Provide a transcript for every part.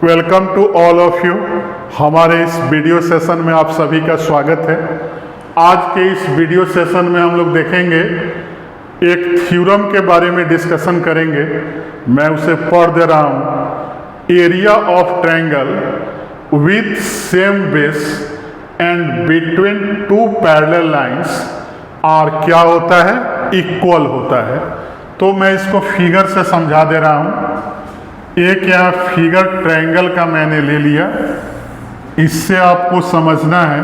Welcome to all of you. हमारे इस video session में आप सभी का स्वागत है। आज के इस वीडियो सेशन में हम लोग देखेंगे, एक थ्योरम के बारे में डिस्कशन करेंगे। मैं उसे पढ़ दे रहा हूँ। Area of triangle with same base and between two parallel lines are क्या होता है, इक्वल होता है। तो मैं इसको फिगर से समझा दे रहा हूँ। एक यहाँ फिगर ट्रायंगल का मैंने ले लिया, इससे आपको समझना है।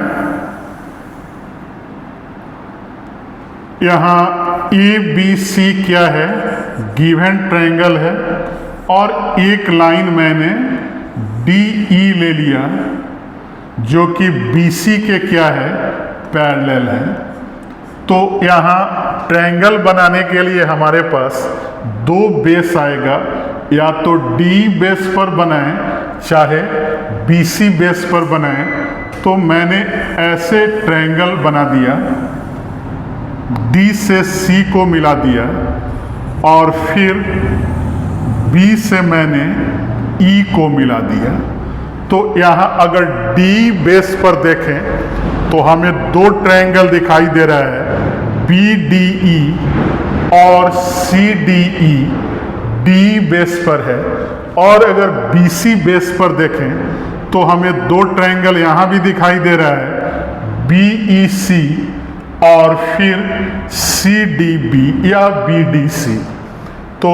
यहाँ ए बी सी क्या है, गिवन ट्रायंगल है, और एक लाइन मैंने डी ई ले लिया जो कि बी सी के क्या है, पैरेलल है। तो यहाँ ट्रायंगल बनाने के लिए हमारे पास दो बेस आएगा, या तो डी बेस पर बनाएं चाहे बी सी बेस पर बनाएं। तो मैंने ऐसे ट्रायंगल बना दिया, डी से सी को मिला दिया, और फिर बी से मैंने ई को मिला दिया। तो यहाँ अगर डी बेस पर देखें तो हमें दो ट्रायंगल दिखाई दे रहा है, बी डी ई और C D E D base पर है। और अगर बी सी बेस पर देखें तो हमें दो ट्रायंगल यहाँ भी दिखाई दे रहा है, बी ई सी और फिर सी डी बी या बी डी सी। तो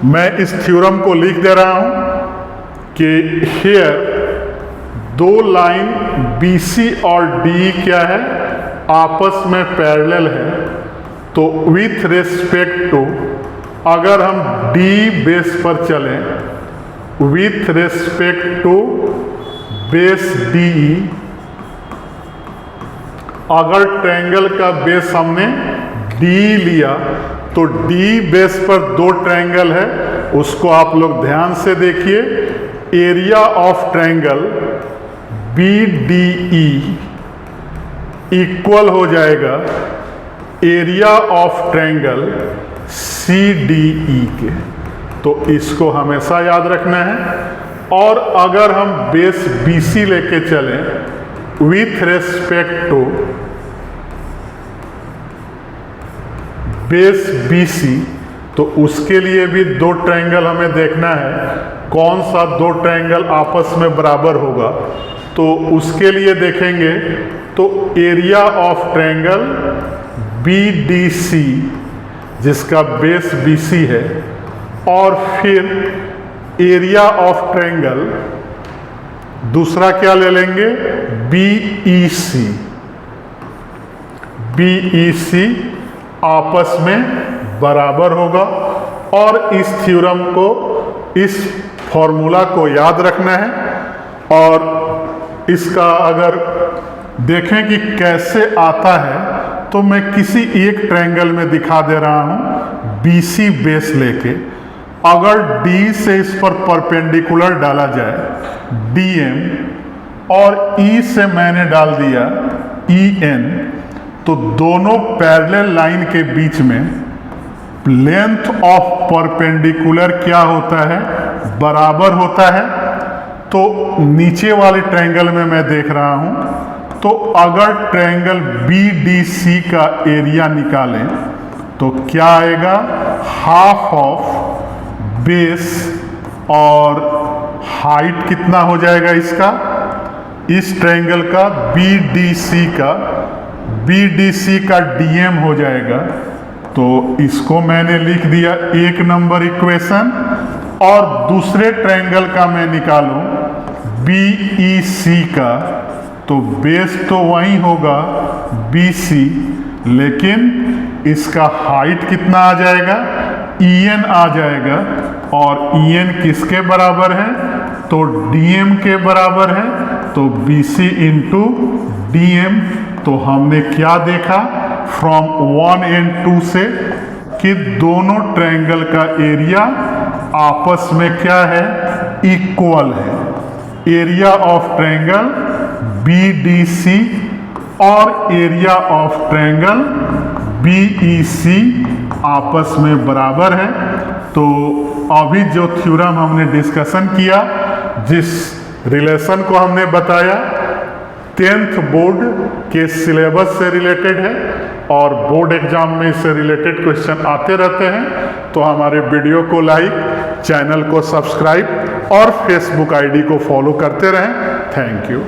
मैं इस थ्योरम को लिख दे रहा हूँ कि हियर दो लाइन बी सी और डी क्या है, आपस में पैरेलल है। तो विथ रेस्पेक्ट टू, अगर हम डी बेस पर चलें, with respect to base D, अगर ट्रायंगल का बेस हमने डी लिया तो डी बेस पर दो ट्रायंगल है, उसको आप लोग ध्यान से देखिए। Area of triangle B D E equal हो जाएगा area of triangle C D E के। तो इसको हमेशा याद रखना है। और अगर हम बेस बी सी लेके चलें with respect to base B C, तो उसके लिए भी दो ट्रायंगल हमें देखना है, कौन सा दो ट्रायंगल आपस में बराबर होगा। तो उसके लिए देखेंगे तो area of triangle B D C जिसका बेस बी सी है, और फिर एरिया ऑफ ट्रायंगल दूसरा क्या ले लेंगे, बी ई सी। बी ई सी आपस में बराबर होगा। और इस थ्योरम को, इस फॉर्मूला को याद रखना है। और इसका अगर देखें कि कैसे आता है, तो मैं किसी एक ट्रायंगल में दिखा दे रहा हूं, बी सी बेस लेके। अगर डी से इस पर परपेंडिकुलर डाला जाए डी एम, और ई से मैंने डाल दिया ई एन, तो दोनों पैरेलल लाइन के बीच में लेंथ ऑफ परपेंडिकुलर क्या होता है, बराबर होता है। तो नीचे वाले ट्रायंगल में मैं देख रहा हूं, तो अगर ट्रायंगल बी डी सी का एरिया निकालें तो क्या आएगा, हाफ ऑफ बेस, और हाइट कितना हो जाएगा इसका, इस ट्रायंगल का बी डी सी का डीएम हो जाएगा। तो इसको मैंने लिख दिया एक नंबर इक्वेशन। और दूसरे ट्रायंगल का मैं निकालूं बी ई सी का, तो बेस तो वही होगा बी सी, लेकिन इसका हाइट कितना आ जाएगा, ई एन आ जाएगा। और ई एन किसके बराबर है, तो डी एम के बराबर है। तो B C into D M. तो हमने क्या देखा फ्रॉम 1 एंड 2 से, कि दोनों ट्रायंगल का एरिया आपस में क्या है, इक्वल है। Area of triangle B D C और area of triangle B E C आपस में बराबर है। तो अभी जो थ्योरम हमने डिस्कशन किया, जिस रिलेशन को हमने बताया 10th बोर्ड के सिलेबस से रिलेटेड है और बोर्ड एग्जाम में इससे रिलेटेड क्वेश्चन आते रहते हैं। तो हमारे वीडियो को लाइक, चैनल को सब्सक्राइब और फेसबुक आईडी को फॉलो करते रहें। Thank you.